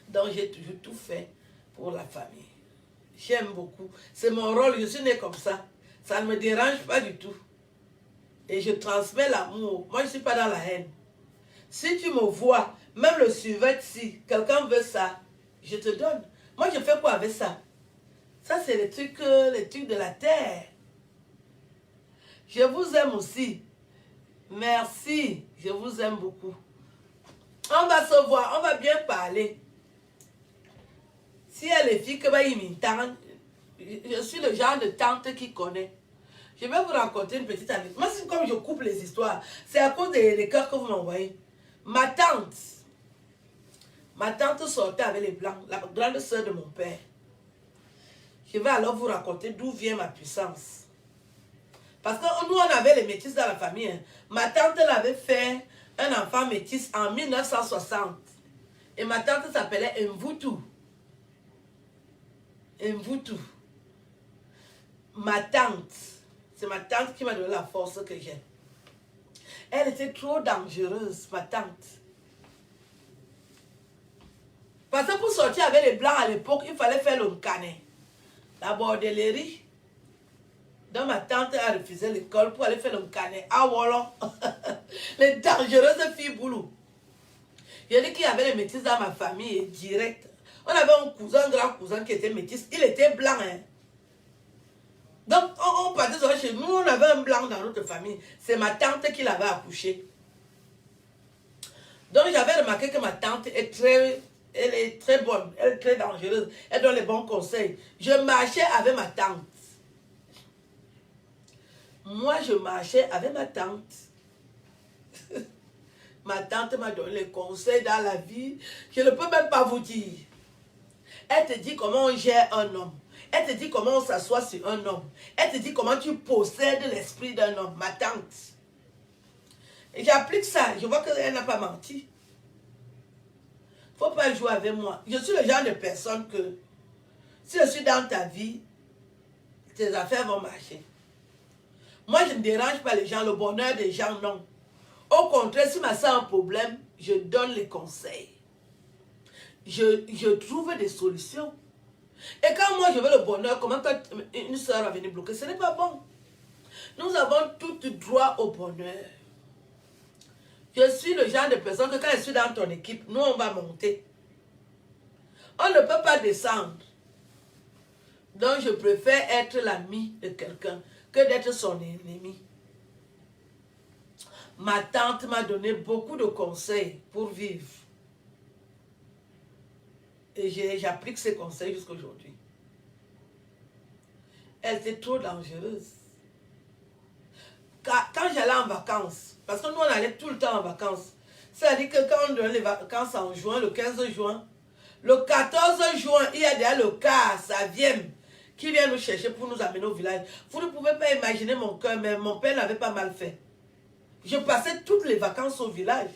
Donc, j'ai toujours tout fait pour la famille. J'aime beaucoup. C'est mon rôle, je suis née comme ça. Ça ne me dérange pas du tout. Et je transmets l'amour. Moi, je ne suis pas dans la haine. Si tu me vois, même le survêt, si quelqu'un veut ça, je te donne. Moi, je fais quoi avec ça? Ça, c'est les trucs de la terre. Je vous aime aussi. Merci. Je vous aime beaucoup. On va se voir, on va bien parler. Si elle est fille que je suis le genre de tante qui connaît. Je vais vous raconter une petite anecdote. Moi, c'est comme je coupe les histoires. C'est à cause des cœurs que vous m'envoyez. Ma tante sortait avec les Blancs, la grande sœur de mon père. Je vais alors vous raconter d'où vient ma puissance. Parce que nous, on avait les métis dans la famille. Hein. Ma tante l'avait fait un enfant métis en 1960. Et ma tante s'appelait Mvutu. Mvutu. Ma tante, c'est ma tante qui m'a donné la force que j'ai. Elle était trop dangereuse, ma tante. Parce que pour sortir avec les Blancs à l'époque, il fallait faire le canet. La bordellerie. Donc ma tante a refusé l'école pour aller faire le canet. Ah voilà. Les dangereuses filles boulot. Il y a dit qu'il y avait les métis dans ma famille direct. On avait un cousin, un grand cousin qui était métis. Il était blanc. Hein. Donc, on partait souvent chez nous, on avait un blanc dans notre famille. C'est ma tante qui l'avait accouché. Donc, j'avais remarqué que ma tante est elle est très bonne, elle est très dangereuse, elle donne les bons conseils. Je marchais avec ma tante. Moi, je marchais avec ma tante. Ma tante m'a donné les conseils dans la vie. Je ne peux même pas vous dire. Elle te dit comment on gère un homme. Elle te dit comment on s'assoit sur un homme. Elle te dit comment tu possèdes l'esprit d'un homme. Ma tante. Et j'applique ça. Je vois qu'elle n'a pas menti. Il ne faut pas jouer avec moi. Je suis le genre de personne que si je suis dans ta vie, tes affaires vont marcher. Moi, je ne dérange pas les gens. Le bonheur des gens, non. Au contraire, si ma soeur a un problème, je donne les conseils. Je trouve des solutions. Et quand moi je veux le bonheur, comment une soeur va venir bloquer? Ce n'est pas bon. Nous avons tout droit au bonheur. Je suis le genre de personne que quand je suis dans ton équipe, nous on va monter. On ne peut pas descendre. Donc je préfère être l'ami de quelqu'un que d'être son ennemi. Ma tante m'a donné beaucoup de conseils pour vivre. Et j'applique ces conseils jusqu'à aujourd'hui. Elle était trop dangereuse. Quand j'allais en vacances, parce que nous on allait tout le temps en vacances, c'est-à-dire que quand on donnait les vacances en juin, le 15 juin, le 14 juin, il y a déjà le car, ça vient, qui vient nous chercher pour nous amener au village. Vous ne pouvez pas imaginer mon cœur, mais mon père n'avait pas mal fait. Je passais toutes les vacances au village.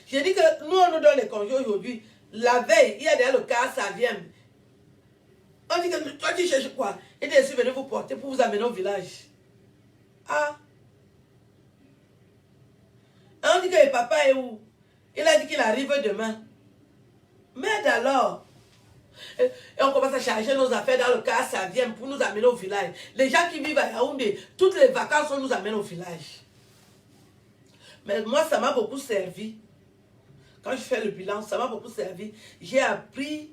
J'ai dit que nous, on nous donne les congés aujourd'hui. La veille, il y a déjà le car, ça vient. On dit que toi, tu cherches quoi? Et je suis venu vous porter pour vous amener au village. Ah. On dit que le papa est où? Il a dit qu'il arrive demain. Merde alors. Et on commence à charger nos affaires dans le car, ça vient pour nous amener au village. Les gens qui vivent à Yaoundé, toutes les vacances, on nous amène au village. Mais moi, ça m'a beaucoup servi. Quand je fais le bilan, ça m'a beaucoup servi. J'ai appris,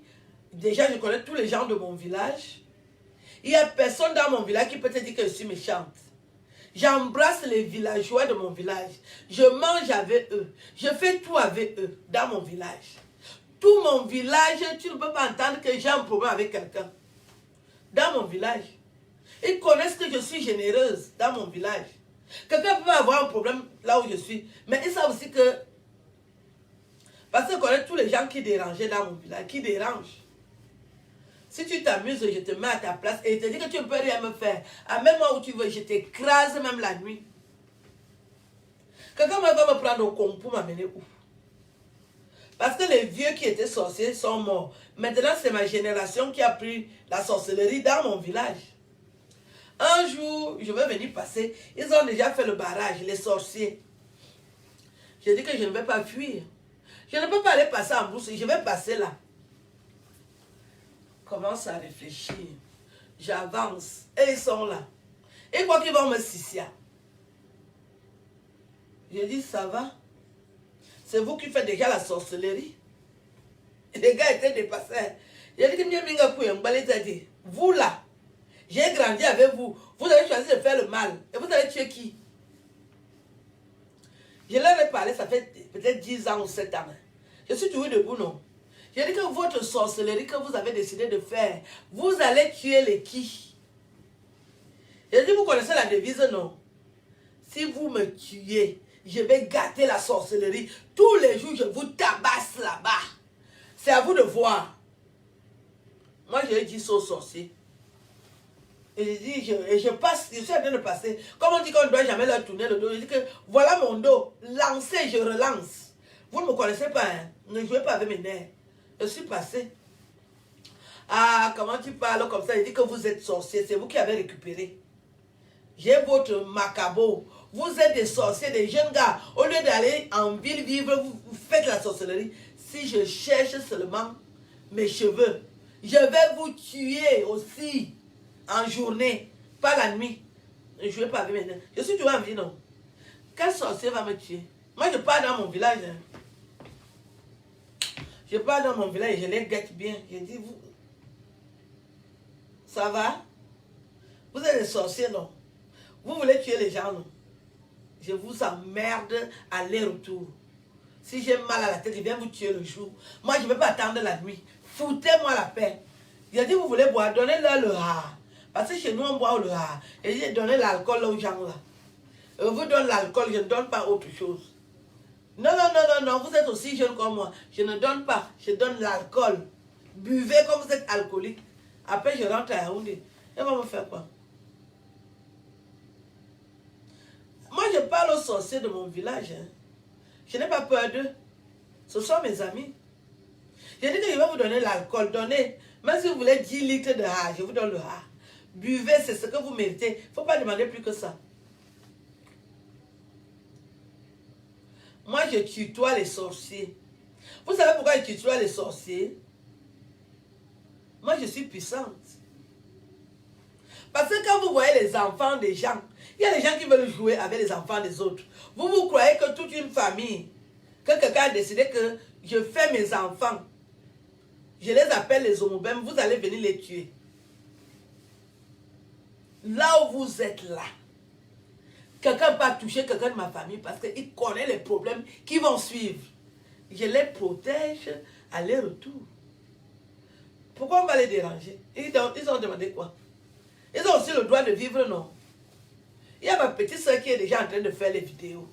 déjà je connais tous les gens de mon village. Il n'y a personne dans mon village qui peut te dire que je suis méchante. J'embrasse les villageois de mon village. Je mange avec eux. Je fais tout avec eux dans mon village. Tout mon village, tu ne peux pas entendre que j'ai un problème avec quelqu'un. Dans mon village. Ils connaissent que je suis généreuse dans mon village. Quelqu'un peut avoir un problème là où je suis. Mais ils savent aussi que... Parce que je connais tous les gens qui dérangeaient dans mon village, qui dérangent. Si tu t'amuses, je te mets à ta place et je te dis que tu ne peux rien me faire. À même moi où tu veux, je t'écrase même la nuit. Quelqu'un va me prendre au con pour m'amener où? Parce que les vieux qui étaient sorciers sont morts. Maintenant, c'est ma génération qui a pris la sorcellerie dans mon village. Un jour, je vais venir passer. Ils ont déjà fait le barrage, les sorciers. J'ai dit que je ne vais pas fuir. Je ne peux pas aller passer en brousse, je vais passer là. Commence à réfléchir. J'avance. Et ils sont là. Et quoi qu'ils vont me sissia. Je dis, ça va? C'est vous qui faites déjà la sorcellerie. Et les gars étaient dépassés. J'ai dit que vous là, j'ai grandi avec vous. Vous avez choisi de faire le mal. Et vous allez tuer qui? Je leur ai parlé, ça fait peut-être 10 ans ou 7 ans. Je suis toujours debout, non? J'ai dit que votre sorcellerie que vous avez décidé de faire, vous allez tuer les qui? J'ai dit, vous connaissez la devise, non? Si vous me tuez, je vais gâter la sorcellerie. Tous les jours, je vous tabasse là-bas. C'est à vous de voir. Moi, j'ai dit ça aux sorciers. Et je passe, je suis en train de passer. Comme on dit qu'on ne doit jamais leur tourner le dos, je dis que voilà mon dos, lancez, je relance. Vous ne me connaissez pas, hein? Ne jouez pas avec mes nerfs. Je suis passé. Ah, comment tu parles comme ça? Je dis que vous êtes sorcier, c'est vous qui avez récupéré. J'ai votre macabre. Vous êtes des sorciers, des jeunes gars. Au lieu d'aller en ville vivre, vous faites la sorcellerie. Si je cherche seulement mes cheveux, je vais vous tuer aussi en journée, pas la nuit. Ne jouez pas avec mes nerfs. Je suis toujours en vie, non? Quel sorcier va me tuer? Moi, je pars dans mon village. Hein. Je pars dans mon village et je les guette bien. Je dis, vous, ça va? Vous êtes des sorciers, non? Vous voulez tuer les gens, non? Je vous emmerde aller-retour. Si j'ai mal à la tête, je viens vous tuer le jour. Moi, je ne vais pas attendre la nuit. Foutez-moi la paix. J'ai dit, vous voulez boire, donnez-leur le ha. Parce que chez nous, on boit le ha. Et j'ai donné l'alcool aux gens là. Je vous donne l'alcool, je ne donne pas autre chose. Non, non, non, non, non, vous êtes aussi jeune comme moi. Je ne donne pas, je donne l'alcool. Buvez comme vous êtes alcoolique. Après, je rentre à Yaoundé. Elle va me faire quoi? Moi, je parle aux sorciers de mon village. Hein. Je n'ai pas peur d'eux. Ce sont mes amis. J'ai dit que je vais vous donner l'alcool. Donnez. Même si vous voulez 10 litres de ha, je vous donne le ha. Buvez, c'est ce que vous méritez. Il ne faut pas demander plus que ça. Moi, je tutoie les sorciers. Vous savez pourquoi je tutoie les sorciers? Moi, je suis puissante. Parce que quand vous voyez les enfants des gens, il y a des gens qui veulent jouer avec les enfants des autres. Vous croyez que toute une famille, que quelqu'un a décidé que je fais mes enfants, je les appelle les homobèmes, vous allez venir les tuer. Là où vous êtes là, quelqu'un va toucher quelqu'un de ma famille parce qu'il connaît les problèmes qui vont suivre. Je les protège aller-retour. Pourquoi on va les déranger? Ils ont demandé quoi? Ils ont aussi le droit de vivre, non? Il y a ma petite soeur qui est déjà en train de faire les vidéos.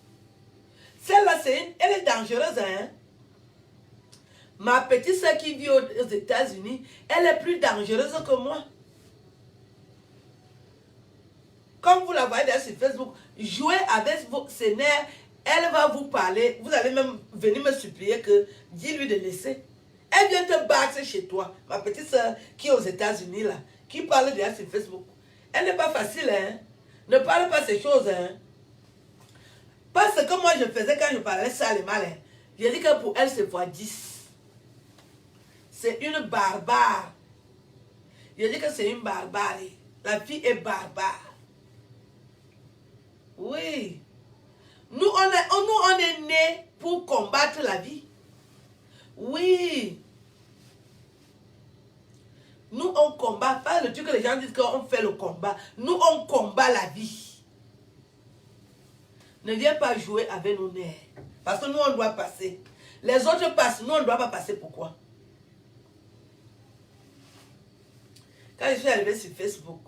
Celle-là, elle est dangereuse, hein? Ma petite soeur qui vit aux États-Unis, elle est plus dangereuse que moi. Comme vous la voyez d'ailleurs sur Facebook, jouez avec ses nerfs, elle va vous parler. Vous allez même venir me supplier que dis-lui de laisser. Elle vient te battre chez toi. Ma petite soeur qui est aux États-Unis, là, qui parle déjà sur Facebook. Elle n'est pas facile, hein? Ne parle pas ces choses, hein? Parce que moi, je faisais quand je parlais ça, les mal, hein? J'ai dit que pour elle, c'est fois 10. C'est une barbare. J'ai dit que c'est une barbare. La fille est barbare. Oui. Nous, on est nés pour combattre la vie. Oui. Nous, on combat. Pas le truc que les gens disent qu'on fait le combat. Nous, on combat la vie. Ne viens pas jouer avec nos nerfs. Parce que nous, on doit passer. Les autres passent. Nous, on ne doit pas passer. Pourquoi? Quand je suis arrivé sur Facebook,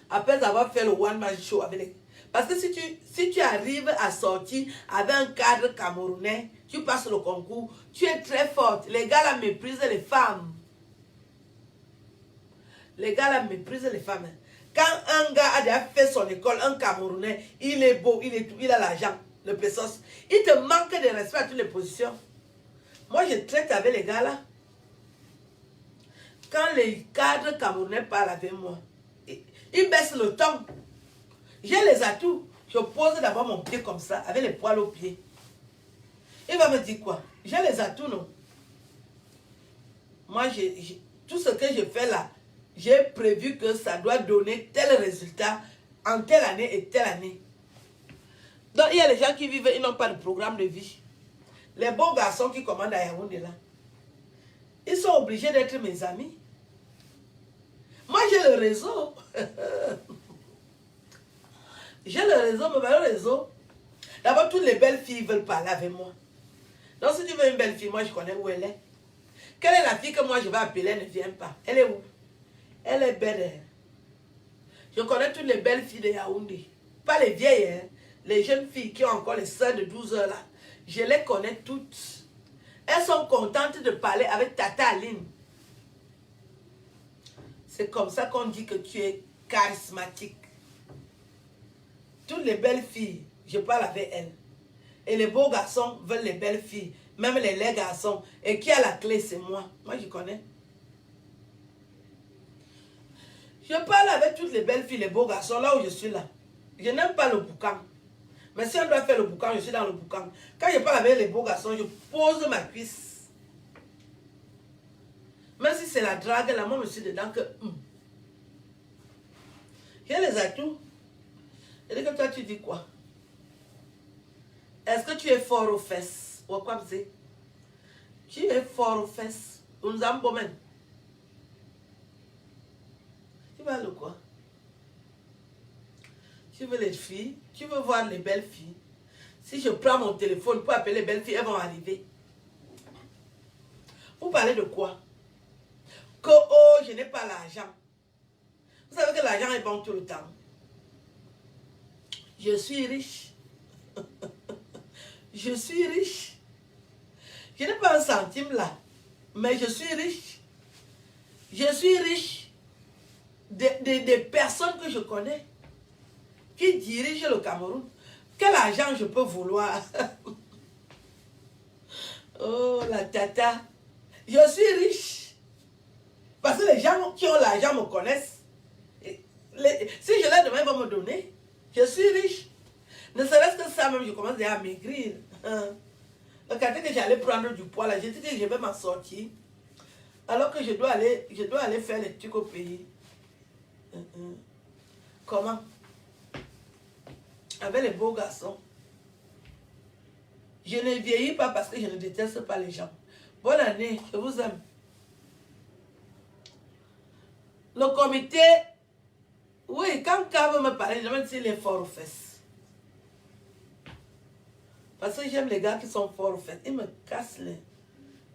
après avoir fait le one-man show avec les... Parce que si tu arrives à sortir avec un cadre camerounais, tu passes le concours, tu es très forte. Les gars là méprisent les femmes. Les gars là méprisent les femmes. Quand un gars a déjà fait son école, un Camerounais, il est beau, il a l'argent, le pesos, il te manque de respect à toutes les positions. Moi, je traite avec les gars là. Quand les cadres camerounais parlent avec moi, ils baissent le ton. J'ai les atouts. Je pose d'abord mon pied comme ça, avec les poils aux pieds. Il va me dire quoi? J'ai les atouts, non? Moi, tout ce que je fais là, j'ai prévu que ça doit donner tel résultat en telle année et telle année. Donc, il y a les gens qui vivent, ils n'ont pas de programme de vie. Les beaux garçons qui commandent à Yaoundé là, ils sont obligés d'être mes amis. Moi, j'ai le réseau. J'ai le réseau, mais le réseau. D'abord, toutes les belles filles veulent parler avec moi. Donc, si tu veux une belle fille, moi, je connais où elle est. Quelle est la fille que moi, je vais appeler, elle ne vient pas. Elle est où? Elle est belle. Je connais toutes les belles filles de Yaoundé. Pas les vieilles, hein. Les jeunes filles qui ont encore les seins de 12 heures là. Je les connais toutes. Elles sont contentes de parler avec Tata Aline. C'est comme ça qu'on dit que tu es charismatique. Toutes les belles filles, je parle avec elles. Et les beaux garçons veulent les belles filles. Même les laids garçons. Et qui a la clé, c'est moi. Moi, je connais. Je parle avec toutes les belles filles, les beaux garçons, là où je suis là. Je n'aime pas le boucan. Mais si on doit faire le boucan, je suis dans le boucan. Quand je parle avec les beaux garçons, je pose ma cuisse. Même si c'est la drague, là, moi, je suis dedans que... J'ai les atouts. Et que toi, tu dis quoi? Est-ce que tu es fort aux fesses? Ou quoi vous dites? Tu es fort aux fesses. Nous avons bon. Tu vas le quoi? Tu veux les filles? Tu veux voir les belles filles? Si je prends mon téléphone pour appeler les belles filles, elles vont arriver. Vous parlez de quoi? Que oh, je n'ai pas l'argent. Vous savez que l'argent est bon tout le temps. Je suis riche. Je suis riche. Je n'ai pas un centime là, mais je suis riche. Je suis riche des personnes que je connais qui dirigent le Cameroun. Quel argent je peux vouloir? Oh, la tata. Je suis riche. Parce que les gens qui ont l'argent me connaissent. Si je leur demande, ils vont me donner. Je suis riche. Ne serait-ce que ça, même, je commence déjà à maigrir. Regardez que j'allais prendre du poids là. J'ai dit que je vais m'en sortir. Alors que je dois aller faire les trucs au pays. Comment? Avec les beaux garçons. Je ne vieillis pas parce que je ne déteste pas les gens. Bonne année, je vous aime. Le comité, oui, quand K me parlait, je me dis qu'il est fort aux fesses. Parce que j'aime les gars qui sont forts aux fesses. Ils me cassent les...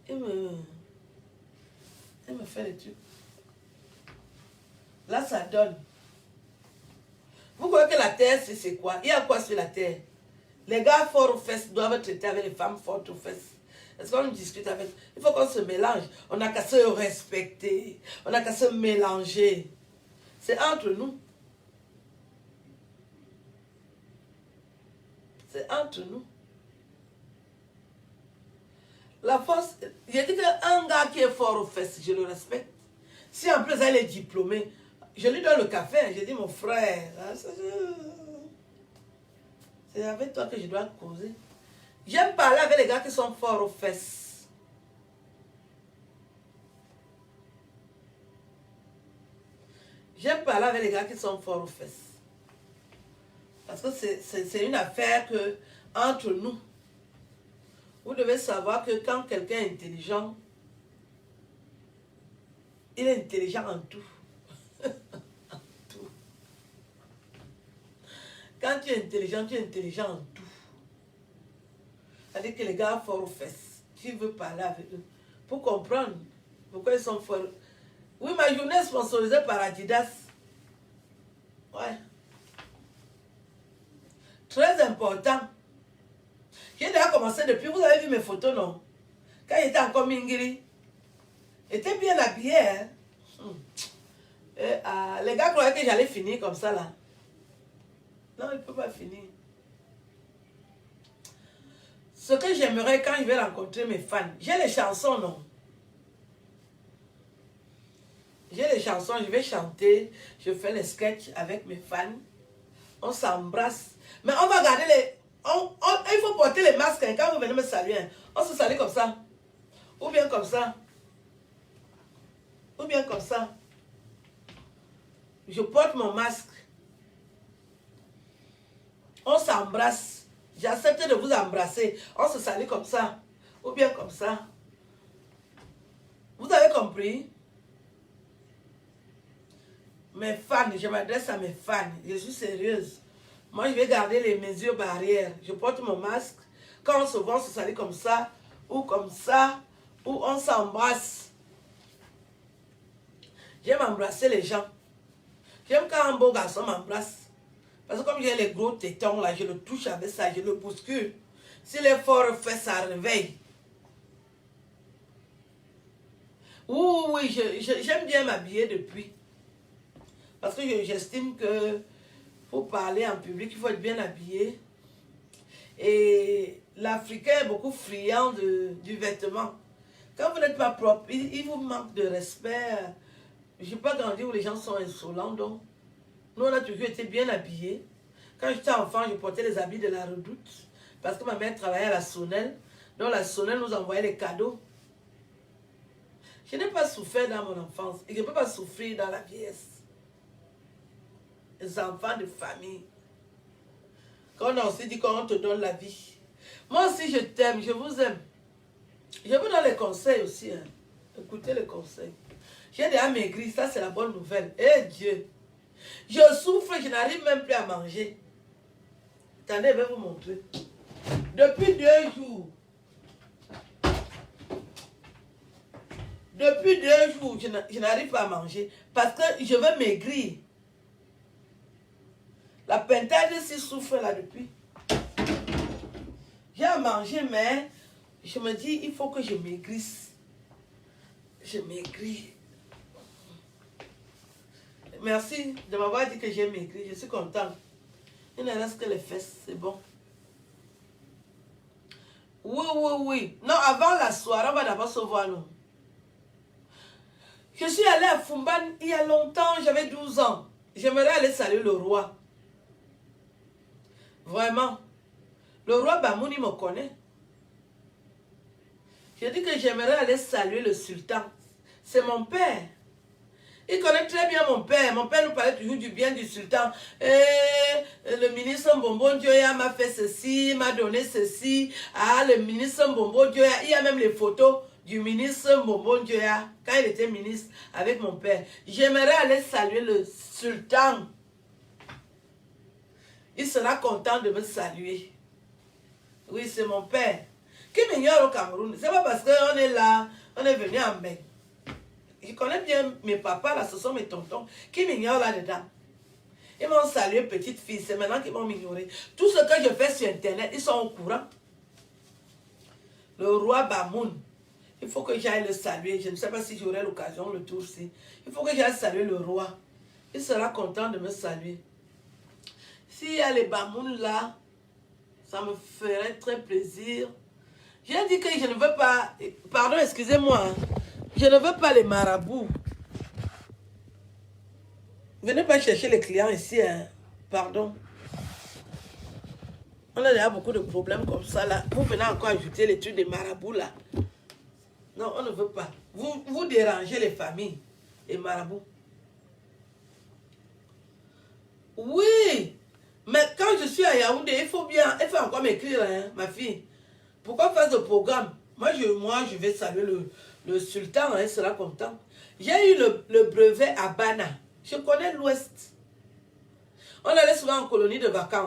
Ils me font les trucs. Là, ça donne. Vous voyez que la terre, c'est quoi? Il y a quoi sur la terre? Les gars forts aux fesses doivent traiter avec les femmes fortes aux fesses. Est-ce qu'on discute avec? Il faut qu'on se mélange. On n'a qu'à se respecter. On n'a qu'à se mélanger. C'est entre nous. C'est entre nous. La force, j'ai dit qu'un gars qui est fort aux fesses, je le respecte. Si en plus elle est diplômée, je lui donne le café. Je dis, mon frère, c'est avec toi que je dois causer. J'aime parler avec les gars qui sont forts aux fesses. J'aime parler avec les gars qui sont forts aux fesses. Parce que c'est une affaire que, entre nous, vous devez savoir que quand quelqu'un est intelligent, il est intelligent en tout. En tout. Quand tu es intelligent en tout. C'est-à-dire que les gars forts aux fesses, tu veux parler avec eux pour comprendre pourquoi ils sont forts. Oui, ma journée est sponsorisée par Adidas. Ouais. Très important. J'ai déjà commencé depuis, vous avez vu mes photos, non? Quand j'étais encore Mingiri. J'étais bien habillée, hein? Les gars croyaient que j'allais finir comme ça, là. Non, il ne peut pas finir. Ce que j'aimerais quand je vais rencontrer mes fans, j'ai les chansons, non? J'ai les chansons, je vais chanter, je fais les sketchs avec mes fans. On s'embrasse. Mais on va garder les... il faut porter les masques hein, quand vous venez me saluer. Hein. On se salue comme ça. Ou bien comme ça. Ou bien comme ça. Je porte mon masque. On s'embrasse. J'accepte de vous embrasser. On se salue comme ça. Ou bien comme ça. Vous avez compris? Mes fans, je m'adresse à mes fans. Je suis sérieuse. Moi, je vais garder les mesures barrières. Je porte mon masque. Quand on se voit, on se salue comme ça. Ou on s'embrasse. J'aime embrasser les gens. J'aime quand un beau garçon m'embrasse. Parce que comme j'ai les gros tétons là, je le touche avec ça, je le bouscule. Si l'effort fait, ça réveille. Oui, j'aime bien m'habiller depuis. Parce que j'estime que pour parler en public, il faut être bien habillé. Et l'Africain est beaucoup friand du vêtement. Quand vous n'êtes pas propre, il vous manque de respect. Je n'ai pas grandi où les gens sont insolents, donc nous, on a toujours été bien habillés. Quand j'étais enfant, je portais les habits de la Redoute. Parce que ma mère travaillait à la Sonnelle. Donc la Sonnelle nous envoyait les cadeaux. Je n'ai pas souffert dans mon enfance. Et je ne peux pas souffrir dans la vieillesse. Les enfants de famille. Quand on a aussi dit qu'on te donne la vie. Moi aussi, je t'aime, je vous aime. Je vous donne les conseils aussi. Hein. Écoutez le conseil. J'ai déjà maigri, ça c'est la bonne nouvelle. Eh Dieu, je souffre, je n'arrive même plus à manger. Attendez, je vais vous montrer. Depuis 2 jours. Depuis 2 jours, je n'arrive pas à manger parce que je veux maigrir. La pentade s'y souffre là depuis. J'ai à manger, mais je me dis, il faut que je maigrisse. Je maigris. Merci de m'avoir dit que j'ai maigri. Je suis contente. Il ne reste que les fesses, c'est bon. Oui, oui, oui. Non, avant la soirée, on va d'abord se voir, nous. Je suis allée à Fumban il y a longtemps, j'avais 12 ans. J'aimerais aller saluer le roi. Vraiment. Le roi Bamouni me connaît. Je dis que j'aimerais aller saluer le sultan. C'est mon père. Il connaît très bien mon père. Mon père nous parlait toujours du bien du sultan. Le ministre Mbombo Dioya m'a fait ceci, m'a donné ceci. Ah, le ministre Mbombo Dioya, il y a même les photos du ministre Mbombo Dioya quand il était ministre avec mon père. J'aimerais aller saluer le sultan. Il sera content de me saluer. Oui, c'est mon père. Qui m'ignore au Cameroun? C'est pas parce qu'on est là, on est venu en mai. Je connais bien mes papas, là, ce sont mes tontons, qui m'ignorent là-dedans. Ils m'ont salué, petite fille, c'est maintenant qu'ils m'ont ignoré. Tout ce que je fais sur Internet, ils sont au courant. Le roi Bamoun, il faut que j'aille le saluer. Je ne sais pas si j'aurai l'occasion le tour-ci. Il faut que j'aille saluer le roi. Il sera content de me saluer. S'il y a les Bamoun là, ça me ferait très plaisir. J'ai dit que je ne veux pas... Pardon, excusez-moi. Hein. Je ne veux pas les marabouts. Venez pas chercher les clients ici. Hein. Pardon. On a déjà beaucoup de problèmes comme ça là. Vous venez encore ajouter les trucs des marabouts là. Non, on ne veut pas. Vous dérangez les familles. Les marabouts. Oui. Mais quand je suis à Yaoundé, il faut encore m'écrire, hein, ma fille. Pourquoi faire ce programme? Moi, je vais saluer le sultan, hein, il sera content. J'ai eu le brevet à Bana. Je connais l'Ouest. On allait souvent en colonie de vacances.